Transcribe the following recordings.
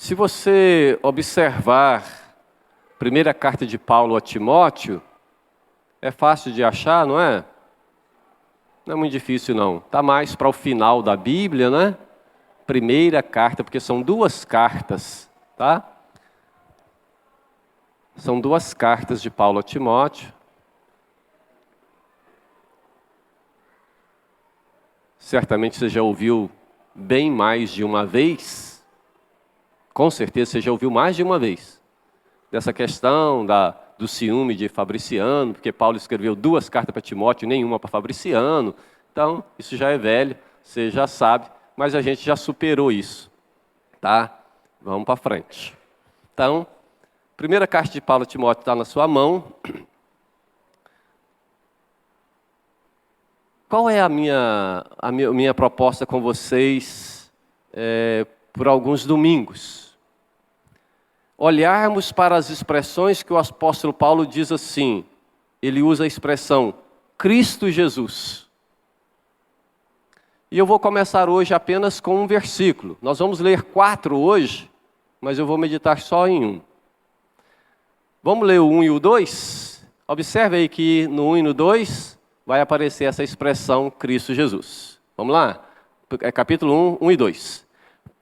Se você observar a primeira carta de Paulo a Timóteo, é fácil de achar, não é? Não é muito difícil, não. Está mais para o final da Bíblia, né? Primeira carta, porque são duas cartas, tá? São duas cartas de Paulo a Timóteo. Certamente você já ouviu bem mais de uma vez. Com certeza você já ouviu mais de uma vez. Dessa questão do ciúme de Fabriciano, porque Paulo escreveu duas cartas para Timóteo e nenhuma para Fabriciano. Então, isso já é velho, você já sabe, mas a gente já superou isso. Tá? Vamos para frente. Então, primeira carta de Paulo a Timóteo está na sua mão. Qual é a minha proposta com vocês por alguns domingos? Olharmos para as expressões que o apóstolo Paulo diz assim. Ele usa a expressão Cristo Jesus. E eu vou começar hoje apenas com um versículo. Nós vamos ler 4 hoje, mas eu vou meditar só em um. Vamos ler o 1 e o 2? Observe aí que no 1 e no 2 vai aparecer essa expressão Cristo Jesus. Vamos lá? Capítulo 1, 1 e 2.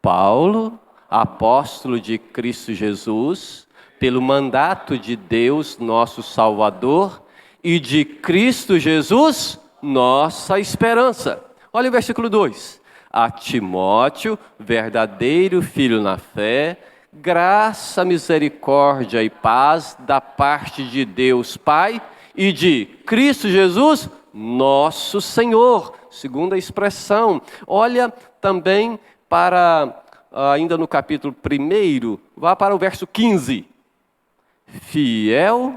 Paulo, apóstolo de Cristo Jesus, pelo mandato de Deus, nosso Salvador, e de Cristo Jesus, nossa esperança. Olha o versículo 2. A Timóteo, verdadeiro filho na fé, graça, misericórdia e paz da parte de Deus Pai e de Cristo Jesus, nosso Senhor. Segunda expressão. Olha também para, ainda no capítulo 1, vá para o verso 15. Fiel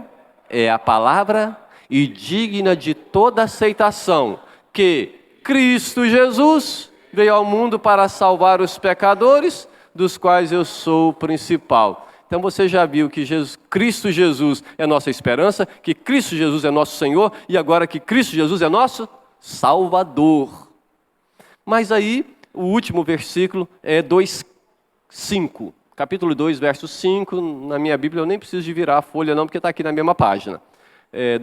é a palavra e digna de toda aceitação, que Cristo Jesus veio ao mundo para salvar os pecadores, dos quais eu sou o principal. Então você já viu que Cristo Jesus é nossa esperança, que Cristo Jesus é nosso Senhor, e agora que Cristo Jesus é nosso Salvador. Mas aí, o último versículo é 2:5. Capítulo 2, verso 5. Na minha Bíblia eu nem preciso de virar a folha não, porque está aqui na mesma página.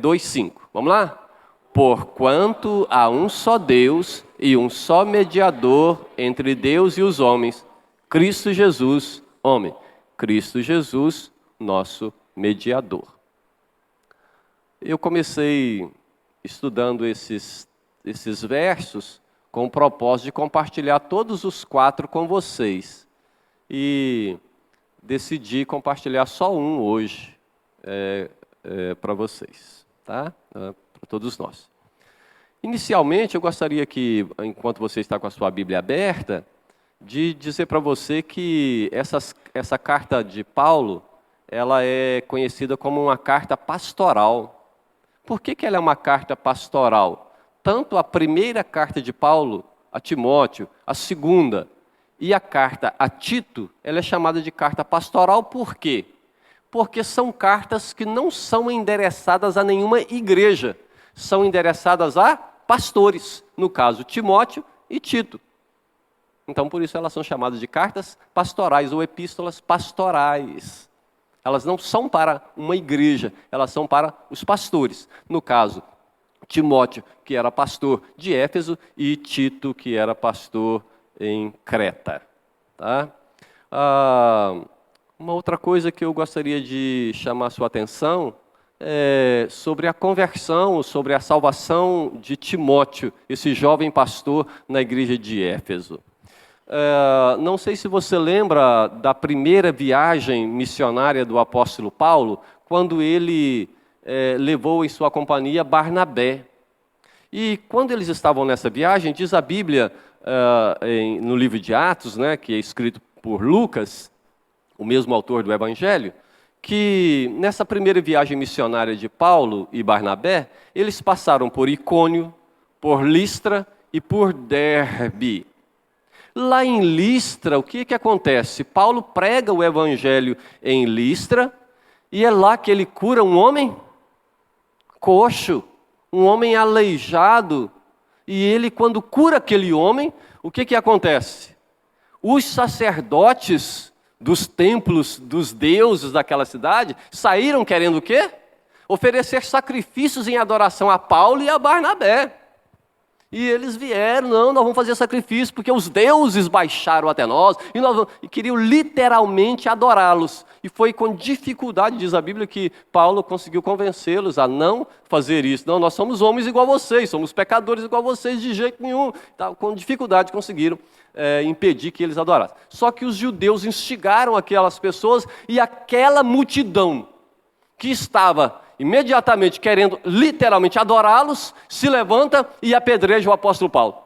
2:5. Vamos lá? Porquanto há um só Deus e um só mediador entre Deus e os homens, Cristo Jesus, homem. Cristo Jesus, nosso mediador. Eu comecei estudando esses versos com o propósito de compartilhar todos os 4 com vocês. E decidi compartilhar só um hoje para vocês, tá? Para todos nós. Inicialmente, eu gostaria que, enquanto você está com a sua Bíblia aberta, de dizer para você que essa carta de Paulo, ela é conhecida como uma carta pastoral. Por que ela é uma carta pastoral? Tanto a primeira carta de Paulo a Timóteo, a segunda, e a carta a Tito, ela é chamada de carta pastoral. Por quê? Porque são cartas que não são endereçadas a nenhuma igreja, são endereçadas a pastores, no caso Timóteo e Tito. Então, por isso elas são chamadas de cartas pastorais ou epístolas pastorais. Elas não são para uma igreja, elas são para os pastores. No caso, Timóteo, que era pastor de Éfeso, e Tito, que era pastor em Creta. Tá? Uma outra coisa que eu gostaria de chamar a sua atenção é sobre a conversão, sobre a salvação de Timóteo, esse jovem pastor na igreja de Éfeso. Não sei se você lembra da primeira viagem missionária do apóstolo Paulo, quando ele levou em sua companhia Barnabé. E quando eles estavam nessa viagem, diz a Bíblia, no livro de Atos, né, que é escrito por Lucas, o mesmo autor do Evangelho, que nessa primeira viagem missionária de Paulo e Barnabé, eles passaram por Icônio, por Listra e por Derbe. Lá em Listra, o que acontece? Paulo prega o evangelho em Listra, e é lá que ele cura um homem coxo, um homem aleijado, e ele, quando cura aquele homem, o que acontece? Os sacerdotes dos templos dos deuses daquela cidade, saíram querendo o quê? Oferecer sacrifícios em adoração a Paulo e a Barnabé. E eles vieram, não, nós vamos fazer sacrifício, porque os deuses baixaram até nós, e queriam literalmente adorá-los. E foi com dificuldade, diz a Bíblia, que Paulo conseguiu convencê-los a não fazer isso. Não, nós somos homens igual a vocês, somos pecadores igual a vocês, de jeito nenhum. Então, com dificuldade conseguiram impedir que eles adorassem. Só que os judeus instigaram aquelas pessoas, e aquela multidão que estava imediatamente querendo literalmente adorá-los, se levanta e apedreja o apóstolo Paulo.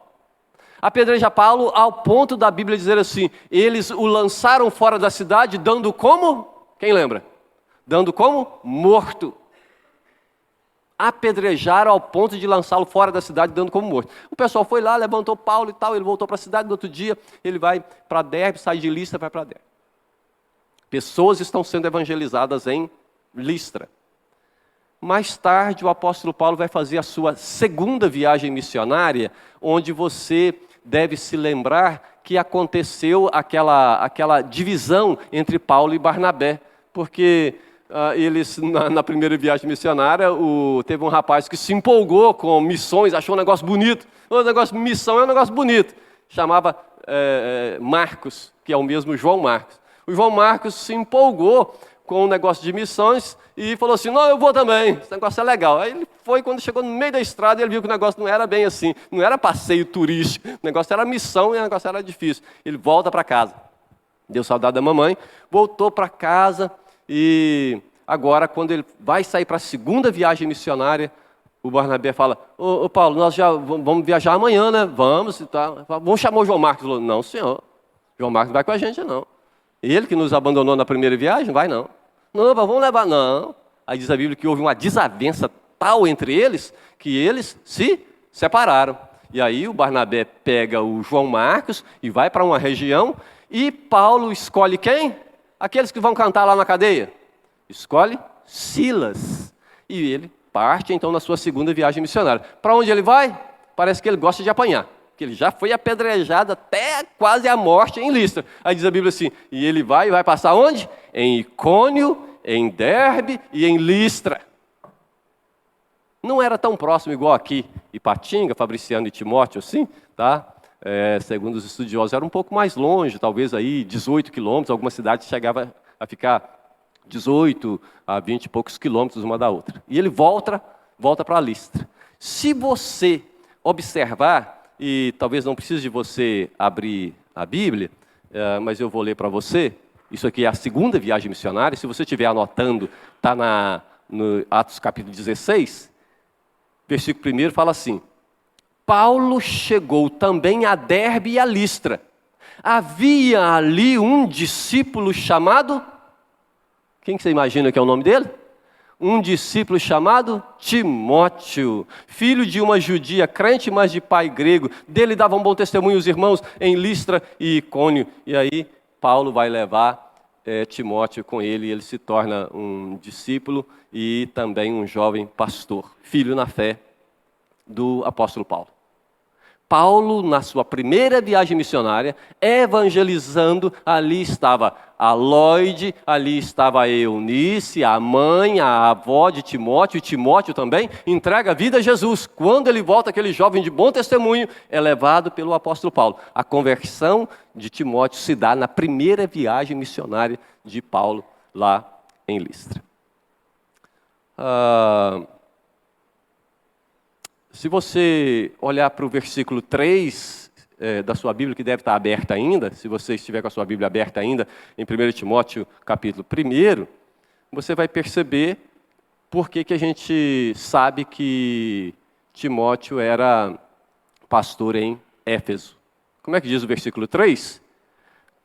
Apedreja Paulo ao ponto da Bíblia dizer assim, eles o lançaram fora da cidade, dando como? Quem lembra? Dando como? Morto. Apedrejaram ao ponto de lançá-lo fora da cidade, dando como morto. O pessoal foi lá, levantou Paulo e tal, ele voltou para a cidade, no outro dia ele vai para Derbe, sai de Listra, vai para Derbe. Pessoas estão sendo evangelizadas em Listra. Mais tarde, o apóstolo Paulo vai fazer a sua segunda viagem missionária, onde você deve se lembrar que aconteceu aquela divisão entre Paulo e Barnabé, porque eles, na primeira viagem missionária, teve um rapaz que se empolgou com missões, achou um negócio bonito. O negócio de missão é um negócio bonito. Chamava Marcos, que é o mesmo João Marcos. O João Marcos se empolgou com um negócio de missões e falou assim, não, eu vou também, esse negócio é legal. Aí ele foi, quando chegou no meio da estrada, ele viu que o negócio não era bem assim, não era passeio turístico, o negócio era missão e o negócio era difícil. Ele volta para casa, deu saudade da mamãe, voltou para casa e agora, quando ele vai sair para a segunda viagem missionária, o Barnabé fala, ô Paulo, nós já vamos viajar amanhã, né? Vamos e tal. Vamos chamar o João Marcos. Ele falou, não, senhor, João Marcos não vai com a gente, não. Ele que nos abandonou na primeira viagem, vai não. Não, vamos levar, não. Aí diz a Bíblia que houve uma desavença tal entre eles, que eles se separaram. E aí o Barnabé pega o João Marcos e vai para uma região, e Paulo escolhe quem? Aqueles que vão cantar lá na cadeia. Escolhe Silas. E ele parte então na sua segunda viagem missionária. Para onde ele vai? Parece que ele gosta de apanhar. Que ele já foi apedrejado até quase a morte em Listra. Aí diz a Bíblia assim, e ele vai passar onde? Em Icônio, em Derbe e em Listra. Não era tão próximo igual aqui, Ipatinga, Fabriciano e Timóteo, assim, tá? Segundo os estudiosos, era um pouco mais longe, talvez aí 18 quilômetros, algumas cidades chegavam a ficar 18 a 20 e poucos quilômetros uma da outra. E ele volta para Listra. Se você observar, e talvez não precise de você abrir a Bíblia, mas eu vou ler para você. Isso aqui é a segunda viagem missionária. Se você estiver anotando, está no Atos capítulo 16, versículo 1 fala assim, Paulo chegou também a Derbe e a Listra. Havia ali um discípulo chamado, quem que você imagina que é o nome dele? Um discípulo chamado Timóteo, filho de uma judia crente, mas de pai grego. Dele davam bom testemunho os irmãos em Listra e Icônio. E aí Paulo vai levar Timóteo com ele, e ele se torna um discípulo e também um jovem pastor, filho na fé do apóstolo Paulo. Paulo, na sua primeira viagem missionária, evangelizando, ali estava a Lloyd, ali estava a Eunice, a mãe, a avó de Timóteo, e Timóteo também entrega a vida a Jesus. Quando ele volta, aquele jovem de bom testemunho é levado pelo apóstolo Paulo. A conversão de Timóteo se dá na primeira viagem missionária de Paulo, lá em Listra. Se você olhar para o versículo 3 da sua Bíblia, que deve estar aberta ainda, se você estiver com a sua Bíblia aberta ainda, em 1 Timóteo capítulo 1, você vai perceber por que a gente sabe que Timóteo era pastor em Éfeso. Como é que diz o versículo 3?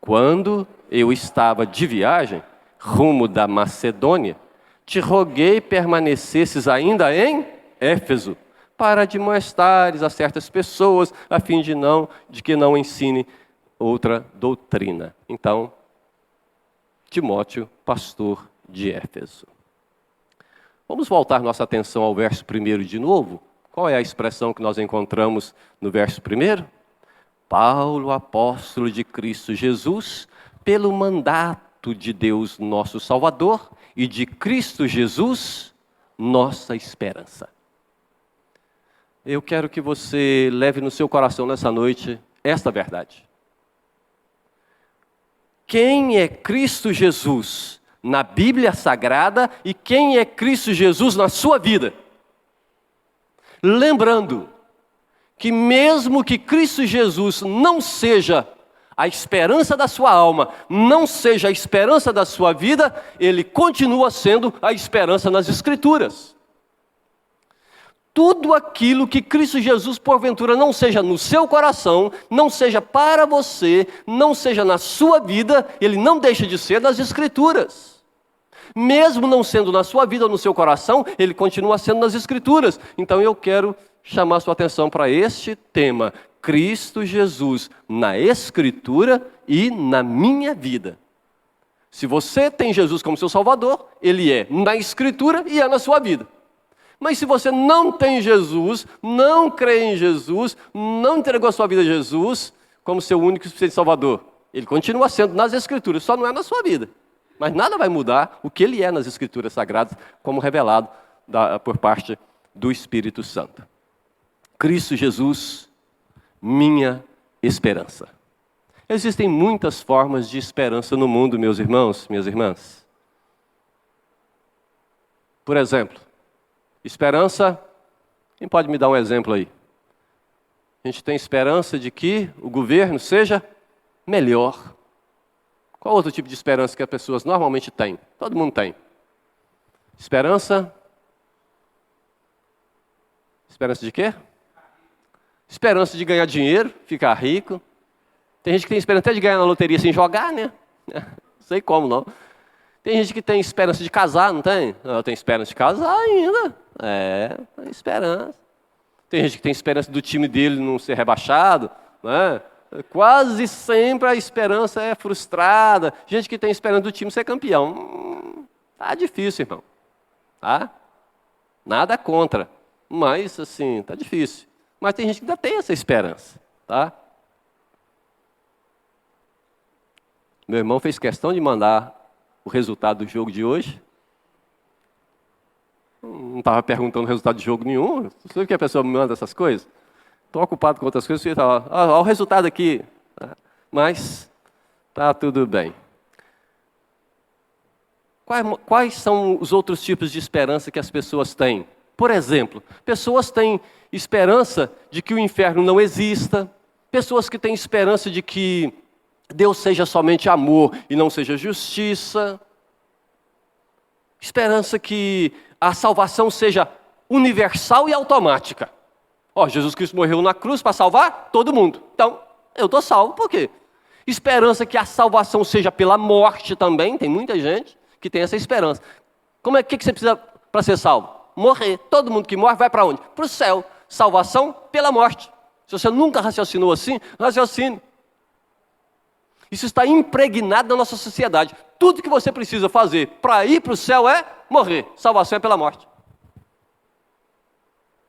Quando eu estava de viagem, rumo da Macedônia, te roguei permanecesses ainda em Éfeso, para admoestares a certas pessoas, a fim de que não ensine outra doutrina. Então, Timóteo, pastor de Éfeso. Vamos voltar nossa atenção ao verso 1 de novo? Qual é a expressão que nós encontramos no verso 1? Paulo, apóstolo de Cristo Jesus, pelo mandato de Deus, nosso Salvador, e de Cristo Jesus, nossa esperança. Eu quero que você leve no seu coração nessa noite esta verdade. Quem é Cristo Jesus na Bíblia Sagrada e quem é Cristo Jesus na sua vida? Lembrando que mesmo que Cristo Jesus não seja a esperança da sua alma, não seja a esperança da sua vida, Ele continua sendo a esperança nas Escrituras. Tudo aquilo que Cristo Jesus, porventura, não seja no seu coração, não seja para você, não seja na sua vida, Ele não deixa de ser nas Escrituras. Mesmo não sendo na sua vida ou no seu coração, Ele continua sendo nas Escrituras. Então eu quero chamar sua atenção para este tema: Cristo Jesus na Escritura e na minha vida. Se você tem Jesus como seu Salvador, Ele é na Escritura e é na sua vida. Mas se você não tem Jesus, não crê em Jesus, não entregou a sua vida a Jesus como seu único e suficiente Salvador, Ele continua sendo nas Escrituras, só não é na sua vida. Mas nada vai mudar o que Ele é nas Escrituras Sagradas, como revelado por parte do Espírito Santo. Cristo Jesus, minha esperança. Existem muitas formas de esperança no mundo, meus irmãos, minhas irmãs. Por exemplo, esperança, quem pode me dar um exemplo aí? A gente tem esperança de que o governo seja melhor. Qual outro tipo de esperança que as pessoas normalmente têm? Todo mundo tem. Esperança de quê? Esperança de ganhar dinheiro, ficar rico. Tem gente que tem esperança até de ganhar na loteria sem jogar, né? Não sei como não. Tem gente que tem esperança de casar, não tem? Eu tenho esperança de casar ainda. Tem esperança. Tem gente que tem esperança do time dele não ser rebaixado, né? Quase sempre a esperança é frustrada. Gente que tem esperança do time ser campeão. Tá difícil, irmão. Tá? Nada contra. Mas, assim, tá difícil. Mas tem gente que ainda tem essa esperança, tá? Meu irmão fez questão de mandar o resultado do jogo de hoje. Não estava perguntando o resultado de jogo nenhum. Você sabe que a pessoa me manda essas coisas? Estou ocupado com outras coisas, olha o resultado aqui. Mas tá tudo bem. Quais são os outros tipos de esperança que as pessoas têm? Por exemplo, pessoas têm esperança de que o inferno não exista, pessoas que têm esperança de que Deus seja somente amor e não seja justiça, esperança que a salvação seja universal e automática. Jesus Cristo morreu na cruz para salvar todo mundo, então eu estou salvo, por quê? Esperança que a salvação seja pela morte também, tem muita gente que tem essa esperança. O que você precisa para ser salvo? Morrer. Todo mundo que morre vai para onde? Para o céu. Salvação pela morte. Se você nunca raciocinou assim, raciocine. Isso está impregnado na nossa sociedade. Tudo que você precisa fazer para ir para o céu é morrer. Salvação é pela morte.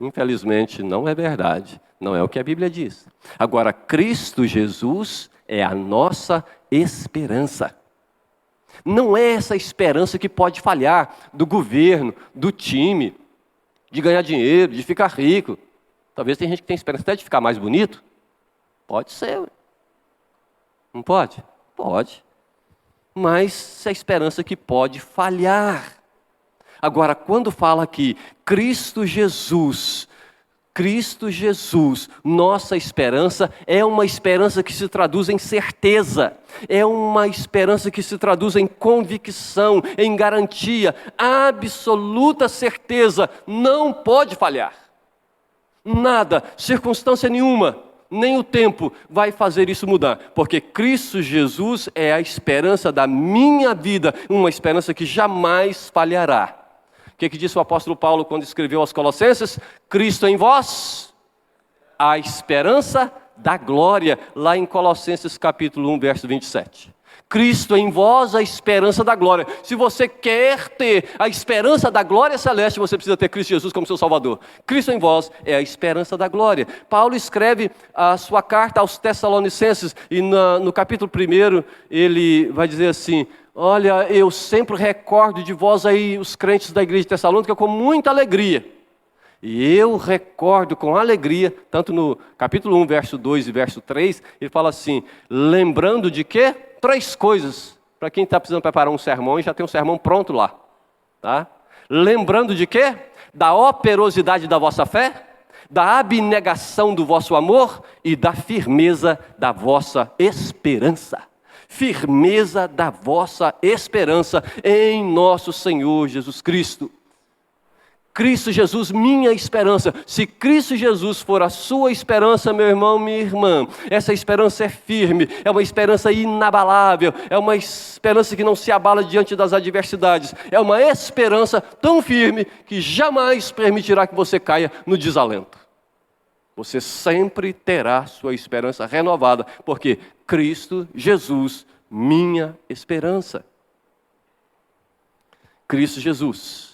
Infelizmente, não é verdade. Não é o que a Bíblia diz. Agora, Cristo Jesus é a nossa esperança. Não é essa esperança que pode falhar do governo, do time, de ganhar dinheiro, de ficar rico. Talvez tem gente que tem esperança até de ficar mais bonito. Pode ser. Não pode? Pode. Mas é a esperança que pode falhar. Agora, quando fala aqui, Cristo Jesus, nossa esperança, é uma esperança que se traduz em certeza, é uma esperança que se traduz em convicção, em garantia, absoluta certeza, não pode falhar. Nada, circunstância nenhuma, nem o tempo vai fazer isso mudar, porque Cristo Jesus é a esperança da minha vida, uma esperança que jamais falhará. O que disse o apóstolo Paulo quando escreveu aos Colossenses? Cristo em vós, a esperança da glória, lá em Colossenses capítulo 1, verso 27. Cristo em vós, a esperança da glória. Se você quer ter a esperança da glória celeste, você precisa ter Cristo Jesus como seu Salvador. Cristo em vós é a esperança da glória. Paulo escreve a sua carta aos Tessalonicenses e no capítulo 1 ele vai dizer assim: olha, eu sempre recordo de vós aí, os crentes da igreja de Tessalônica, com muita alegria. E eu recordo com alegria, tanto no capítulo 1, verso 2 e verso 3, ele fala assim, lembrando de quê? 3 coisas. Para quem está precisando preparar um sermão, já tem um sermão pronto lá. Tá? Lembrando de quê? Da operosidade da vossa fé, da abnegação do vosso amor e da firmeza da vossa esperança. Firmeza da vossa esperança em nosso Senhor Jesus Cristo. Cristo Jesus, minha esperança. Se Cristo Jesus for a sua esperança, meu irmão, minha irmã, essa esperança é firme, é uma esperança inabalável, é uma esperança que não se abala diante das adversidades, é uma esperança tão firme que jamais permitirá que você caia no desalento. Você sempre terá sua esperança renovada, porque Cristo Jesus, minha esperança. Cristo Jesus,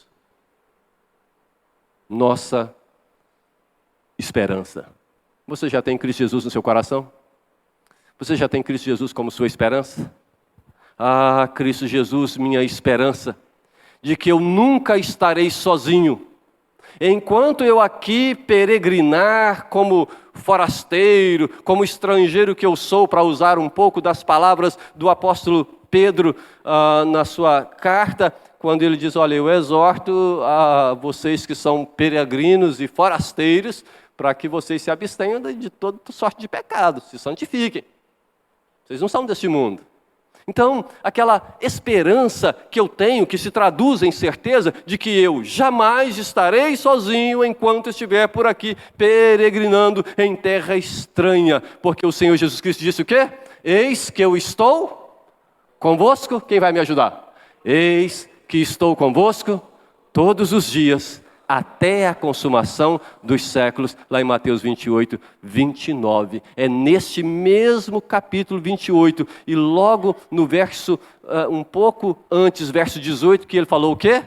nossa esperança. Você já tem Cristo Jesus no seu coração? Você já tem Cristo Jesus como sua esperança? Ah, Cristo Jesus, minha esperança, de que eu nunca estarei sozinho. Enquanto eu aqui peregrinar como forasteiro, como estrangeiro que eu sou, para usar um pouco das palavras do apóstolo Pedro na sua carta, quando ele diz, olha, eu exorto a vocês que são peregrinos e forasteiros, para que vocês se abstenham de toda sorte de pecado, se santifiquem. Vocês não são deste mundo. Então, aquela esperança que eu tenho, que se traduz em certeza de que eu jamais estarei sozinho enquanto estiver por aqui peregrinando em terra estranha. Porque o Senhor Jesus Cristo disse o quê? Eis que eu estou convosco. Quem vai me ajudar? Eis que estou convosco todos os dias, até a consumação dos séculos, lá em Mateus 28, 29. É neste mesmo capítulo 28, e logo no verso, um pouco antes, verso 18, que ele falou o quê?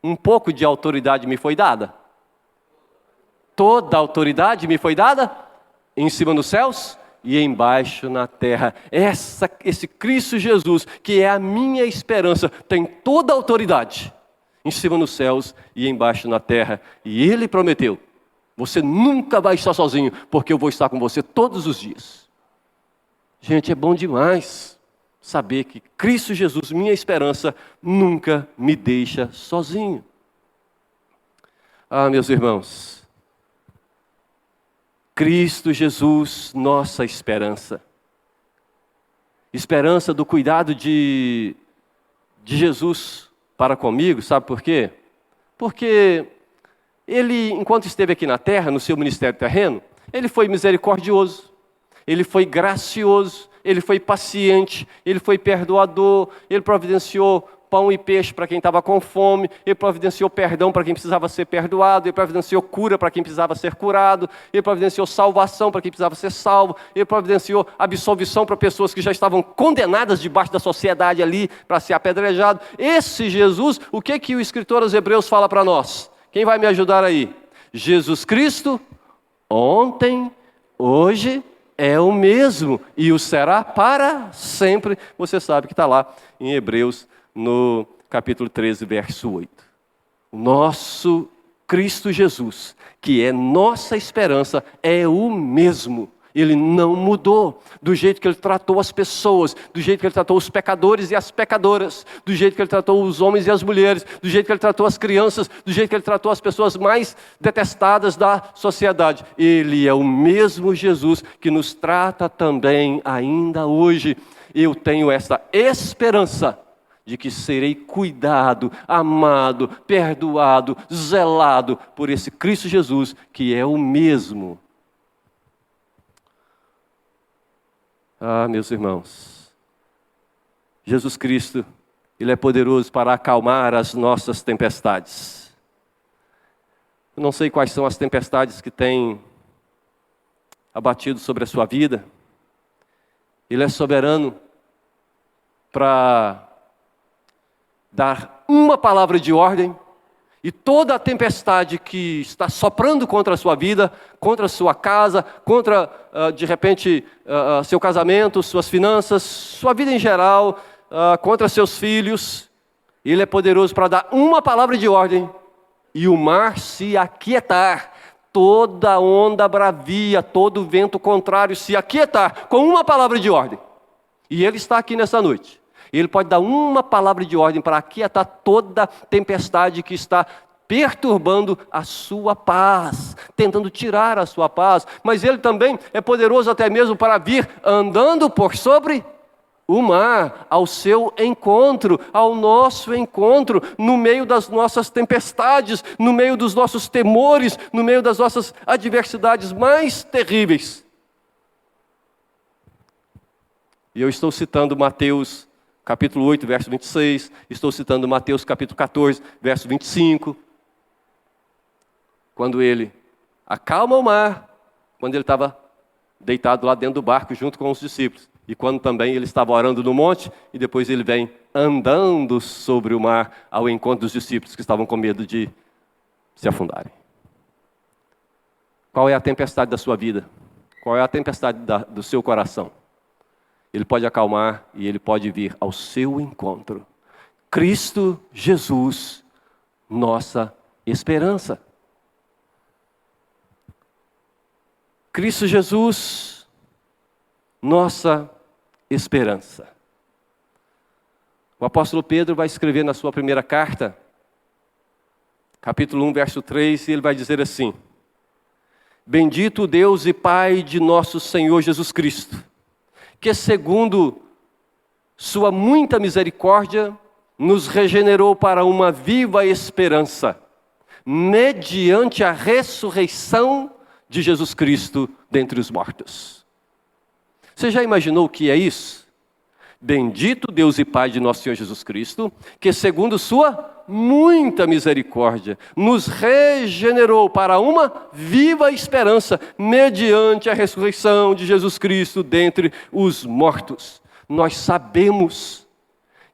Um pouco de autoridade me foi dada. Toda a autoridade me foi dada, em cima nos céus e embaixo na terra. Esse Cristo Jesus, que é a minha esperança, tem toda a autoridade, em cima nos céus e embaixo na terra. E Ele prometeu, você nunca vai estar sozinho, porque eu vou estar com você todos os dias. Gente, é bom demais saber que Cristo Jesus, minha esperança, nunca me deixa sozinho. Ah, meus irmãos, Cristo Jesus, nossa esperança. Esperança do cuidado de Jesus para comigo, sabe por quê? Porque Ele, enquanto esteve aqui na terra, no seu ministério terreno, Ele foi misericordioso, Ele foi gracioso, Ele foi paciente, Ele foi perdoador, Ele providenciou pão e peixe para quem estava com fome, Ele providenciou perdão para quem precisava ser perdoado, Ele providenciou cura para quem precisava ser curado, Ele providenciou salvação para quem precisava ser salvo, Ele providenciou absolvição para pessoas que já estavam condenadas debaixo da sociedade ali para ser apedrejado. Esse Jesus, o que o escritor aos Hebreus fala para nós? Quem vai me ajudar aí? Jesus Cristo, ontem, hoje, é o mesmo e o será para sempre. Você sabe que está lá em Hebreus, no capítulo 13, verso 8. O nosso Cristo Jesus, que é nossa esperança, é o mesmo. Ele não mudou. Do jeito que Ele tratou as pessoas, do jeito que Ele tratou os pecadores e as pecadoras, do jeito que Ele tratou os homens e as mulheres, do jeito que Ele tratou as crianças, do jeito que Ele tratou as pessoas mais detestadas da sociedade. Ele é o mesmo Jesus que nos trata também ainda hoje. Eu tenho essa esperança de que serei cuidado, amado, perdoado, zelado por esse Cristo Jesus, que é o mesmo. Ah, meus irmãos, Jesus Cristo, Ele é poderoso para acalmar as nossas tempestades. Eu não sei quais são as tempestades que têm abatido sobre a sua vida. Ele é soberano para dar uma palavra de ordem, e toda a tempestade que está soprando contra a sua vida, contra a sua casa, contra, de repente, seu casamento, suas finanças, sua vida em geral, contra seus filhos, Ele é poderoso para dar uma palavra de ordem e o mar se aquietar, toda onda bravia, todo vento contrário se aquietar com uma palavra de ordem. E Ele está aqui nessa noite. Ele pode dar uma palavra de ordem para aquietar toda tempestade que está perturbando a sua paz, tentando tirar a sua paz. Mas Ele também é poderoso até mesmo para vir andando por sobre o mar, ao seu encontro, ao nosso encontro, no meio das nossas tempestades, no meio dos nossos temores, no meio das nossas adversidades mais terríveis. E eu estou citando Mateus capítulo 8, verso 26, estou citando Mateus capítulo 14, verso 25, quando Ele acalma o mar, quando Ele estava deitado lá dentro do barco junto com os discípulos, e quando também Ele estava orando no monte, e depois Ele vem andando sobre o mar ao encontro dos discípulos que estavam com medo de se afundarem. Qual é a tempestade da sua vida? Qual é a tempestade do seu coração? Ele pode acalmar e Ele pode vir ao seu encontro. Cristo Jesus, nossa esperança. Cristo Jesus, nossa esperança. O apóstolo Pedro vai escrever na sua primeira carta, capítulo 1, verso 3, e ele vai dizer assim: Bendito Deus e Pai de nosso Senhor Jesus Cristo, que segundo sua muita misericórdia, nos regenerou para uma viva esperança, mediante a ressurreição de Jesus Cristo dentre os mortos. Você já imaginou o que é isso? Bendito Deus e Pai de nosso Senhor Jesus Cristo, que segundo sua muita misericórdia, nos regenerou para uma viva esperança, mediante a ressurreição de Jesus Cristo dentre os mortos. Nós sabemos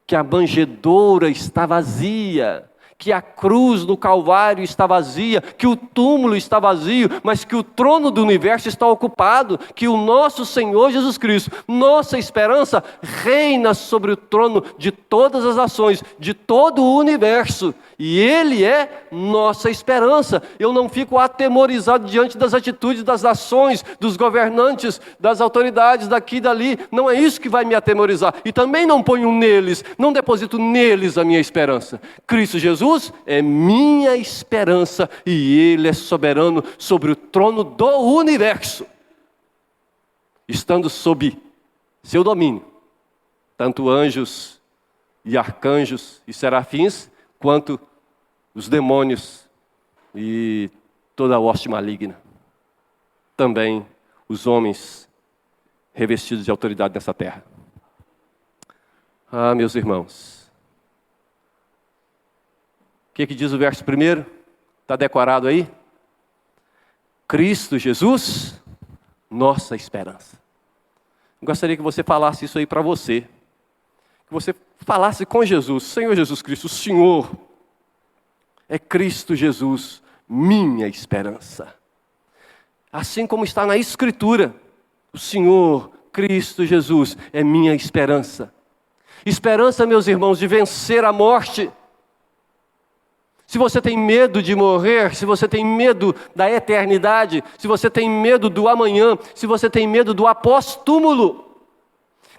que a manjedoura está vazia, que a cruz do Calvário está vazia, que o túmulo está vazio, mas que o trono do universo está ocupado, que o nosso Senhor Jesus Cristo, nossa esperança, reina sobre o trono de todas as nações, de todo o universo, e Ele é nossa esperança. Eu não fico atemorizado diante das atitudes das nações, dos governantes, das autoridades daqui e dali, não é isso que vai me atemorizar, e também não ponho neles, não deposito neles a minha esperança. Cristo Jesus é minha esperança e Ele é soberano sobre o trono do universo, estando sob seu domínio, tanto anjos e arcanjos e serafins, quanto os demônios e toda a hoste maligna. Também os homens revestidos de autoridade nessa terra. Ah, meus irmãos, o que diz o verso primeiro? Está decorado aí? Cristo Jesus, nossa esperança. Eu gostaria que você falasse isso aí para você. Que você falasse com Jesus: Senhor Jesus Cristo, o Senhor é Cristo Jesus, minha esperança. Assim como está na Escritura, o Senhor, Cristo Jesus, é minha esperança. Esperança, meus irmãos, de vencer a morte. Se você tem medo de morrer, se você tem medo da eternidade, se você tem medo do amanhã, se você tem medo do após-túmulo,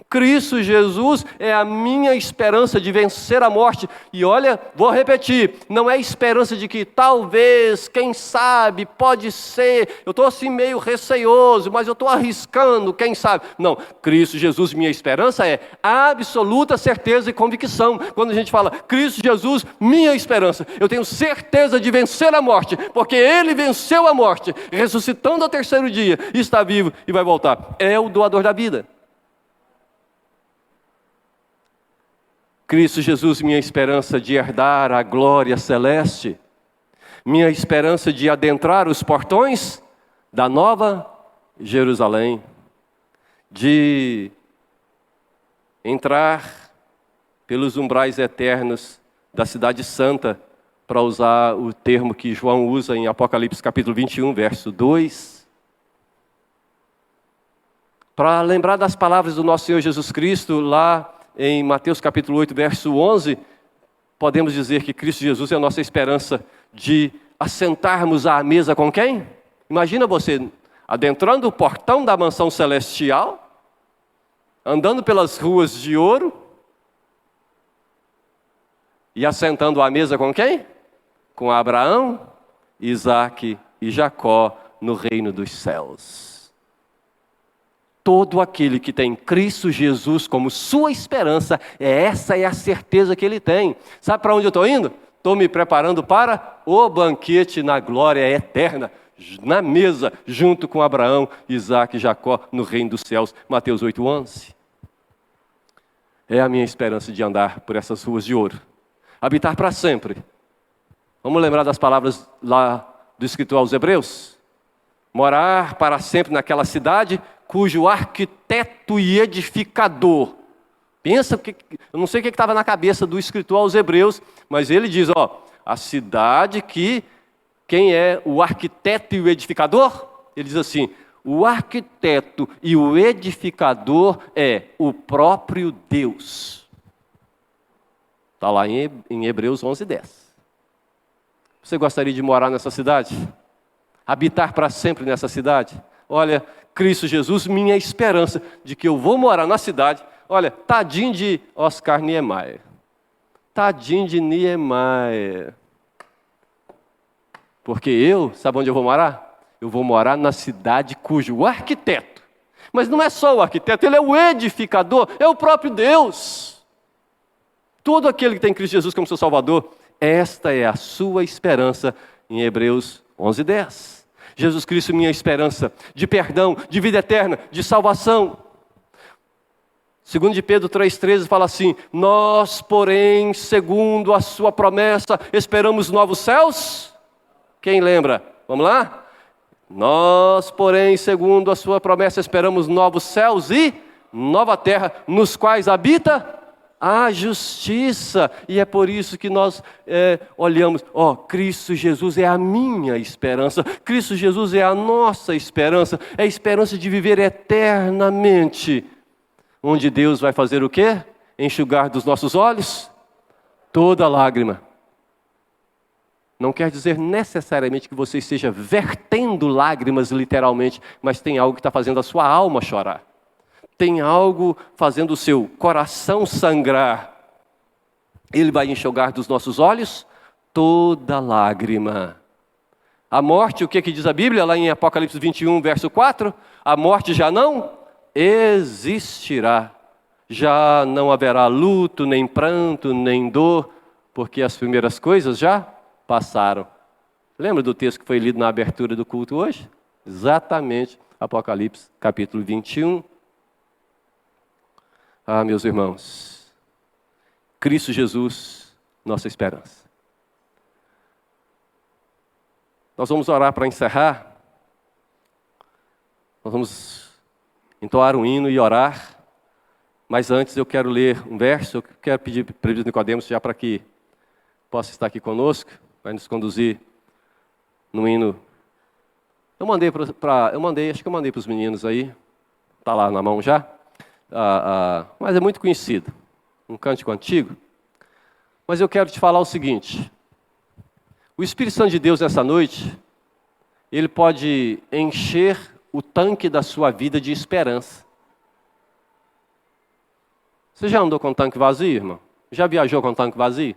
Cristo Jesus é a minha esperança de vencer a morte. E olha, vou repetir, não é esperança de que talvez, quem sabe, pode ser, eu estou assim meio receoso, mas eu estou arriscando, quem sabe. Não, Cristo Jesus, minha esperança é absoluta certeza e convicção. Quando a gente fala, Cristo Jesus, minha esperança, eu tenho certeza de vencer a morte, porque Ele venceu a morte, ressuscitando ao terceiro dia, está vivo e vai voltar. É o doador da vida. Cristo Jesus, minha esperança de herdar a glória celeste, minha esperança de adentrar os portões da nova Jerusalém, de entrar pelos umbrais eternos da cidade santa, para usar o termo que João usa em Apocalipse capítulo 21, verso 2. Para lembrar das palavras do nosso Senhor Jesus Cristo, lá em Mateus capítulo 8, verso 11, podemos dizer que Cristo Jesus é a nossa esperança de assentarmos à mesa com quem? Imagina você adentrando o portão da mansão celestial, andando pelas ruas de ouro, e assentando à mesa com quem? Com Abraão, Isaque e Jacó no reino dos céus. Todo aquele que tem Cristo Jesus como sua esperança, essa é a certeza que ele tem. Sabe para onde eu estou indo? Estou me preparando para o banquete na glória eterna, na mesa, junto com Abraão, Isaque e Jacó, no reino dos céus. Mateus 8:11. É a minha esperança de andar por essas ruas de ouro. Habitar para sempre. Vamos lembrar das palavras lá do escritor aos Hebreus? Morar para sempre naquela cidade cujo arquiteto e edificador. Pensa, eu não sei o que estava na cabeça do escritor aos Hebreus, mas ele diz, a cidade que, quem é o arquiteto e o edificador? Ele diz assim, o arquiteto e o edificador é o próprio Deus. Está lá em Hebreus 11:10. Você gostaria de morar nessa cidade? Habitar para sempre nessa cidade? Olha, Cristo Jesus, minha esperança de que eu vou morar na cidade. Olha, tadinho de Oscar Niemeyer. Tadinho de Niemeyer. Porque sabe onde eu vou morar? Eu vou morar na cidade cujo arquiteto, mas não é só o arquiteto, ele é o edificador, é o próprio Deus. Todo aquele que tem Cristo Jesus como seu Salvador, esta é a sua esperança em Hebreus 11:10. Jesus Cristo, minha esperança de perdão, de vida eterna, de salvação. 2 de Pedro 3,13 fala assim, nós, porém, segundo a sua promessa, esperamos novos céus. Quem lembra? Vamos lá? Nós, porém, segundo a sua promessa, esperamos novos céus e nova terra, nos quais habita a justiça. E é por isso que nós olhamos, Cristo Jesus é a minha esperança, Cristo Jesus é a nossa esperança, é a esperança de viver eternamente, onde Deus vai fazer o quê? Enxugar dos nossos olhos toda lágrima. Não quer dizer necessariamente que você esteja vertendo lágrimas literalmente, mas tem algo que está fazendo a sua alma chorar. Tem algo fazendo o seu coração sangrar. Ele vai enxugar dos nossos olhos toda lágrima. A morte, o que diz a Bíblia lá em Apocalipse 21, verso 4? A morte já não existirá. Já não haverá luto, nem pranto, nem dor, porque as primeiras coisas já passaram. Lembra do texto que foi lido na abertura do culto hoje? Exatamente, Apocalipse capítulo 21. Ah, meus irmãos, Cristo Jesus, nossa esperança. Nós vamos orar para encerrar. Nós vamos entoar um hino e orar. Mas antes eu quero ler um verso. Eu quero pedir para o Nicodemos já para que possa estar aqui conosco. Vai nos conduzir no hino. Acho que eu mandei para os meninos aí. Está lá na mão já. Mas é muito conhecido, um cântico antigo. Mas eu quero te falar o seguinte, o Espírito Santo de Deus nessa noite, ele pode encher o tanque da sua vida de esperança. Você já andou com um tanque vazio, irmão? Já viajou com um tanque vazio?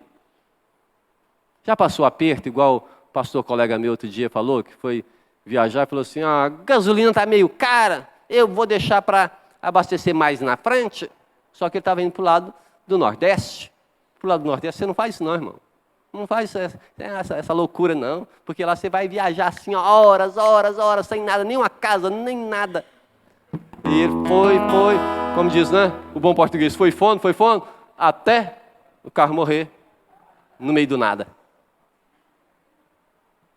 Já passou aperto, igual o pastor colega meu outro dia falou, que foi viajar e falou assim, a gasolina está meio cara, eu vou deixar para abastecer mais na frente, só que ele estava indo para o lado do Nordeste. Para o lado do Nordeste, você não faz isso não, irmão. Não faz essa loucura não, porque lá você vai viajar assim, horas, sem nada, nem uma casa, nem nada. E ele foi, como diz, né? O bom português, foi fundo, até o carro morrer no meio do nada.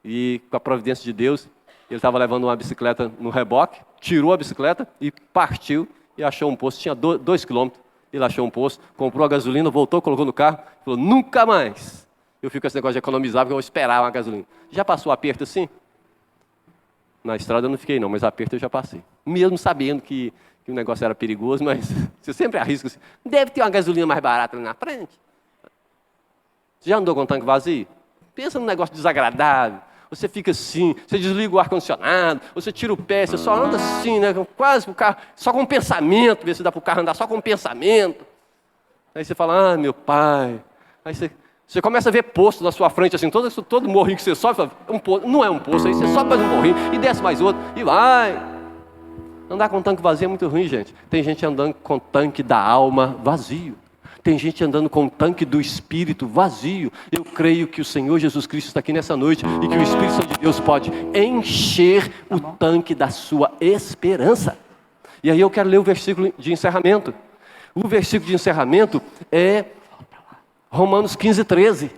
E com a providência de Deus, ele estava levando uma bicicleta no reboque, tirou a bicicleta e partiu e achou um posto, tinha 2 quilômetros. Ele achou um posto, comprou a gasolina, voltou, colocou no carro, falou, nunca mais eu fico com esse negócio de economizar, porque eu vou esperar uma gasolina. Já passou aperto assim? Na estrada eu não fiquei não, mas aperto eu já passei. Mesmo sabendo que o negócio era perigoso, mas você sempre arrisca assim, deve ter uma gasolina mais barata ali na frente. Você já andou com o tanque vazio? Pensa num negócio desagradável. Você fica assim, você desliga o ar-condicionado, você tira o pé, você só anda assim, né? Quase o carro, só com pensamento, ver se dá para o carro andar só com pensamento. Aí você fala, meu pai. Aí você começa a ver posto na sua frente, assim, todo morrinho que você sobe, fala, não é um posto, aí você sobe mais um morrinho e desce mais outro, e vai. Andar com tanque vazio é muito ruim, gente. Tem gente andando com tanque da alma vazio. Tem gente andando com o tanque do Espírito vazio. Eu creio que o Senhor Jesus Cristo está aqui nessa noite e que o Espírito Santo de Deus pode encher o tanque da sua esperança. E aí eu quero ler o versículo de encerramento. O versículo de encerramento é Romanos 15:13.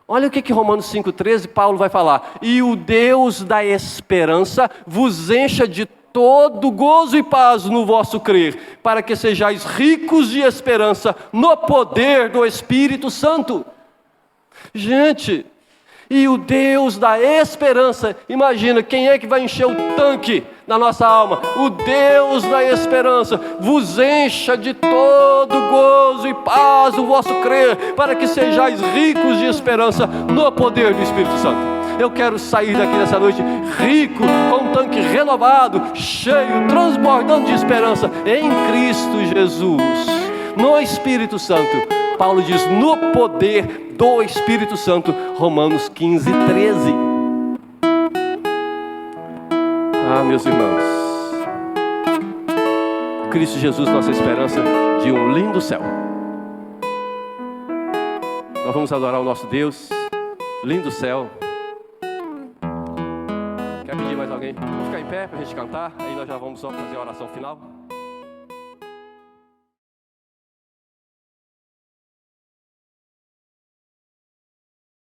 Olha o que Romanos 5:13 Paulo vai falar. E o Deus da esperança vos encha de todo gozo e paz no vosso crer, para que sejais ricos de esperança no poder do Espírito Santo. Gente, e o Deus da esperança, imagina, quem é que vai encher o tanque da nossa alma? O Deus da esperança vos encha de todo gozo e paz no vosso crer, para que sejais ricos de esperança no poder do Espírito Santo. Eu quero sair daqui nessa noite rico, com um tanque renovado, cheio, transbordando de esperança em Cristo Jesus, no Espírito Santo. Paulo diz, no poder do Espírito Santo, Romanos 15:13. Meus irmãos, Cristo Jesus, nossa esperança de um lindo céu. Nós vamos adorar o nosso Deus, lindo céu. Quer pedir mais alguém? Vamos ficar em pé para a gente cantar, aí nós já vamos só fazer a oração final.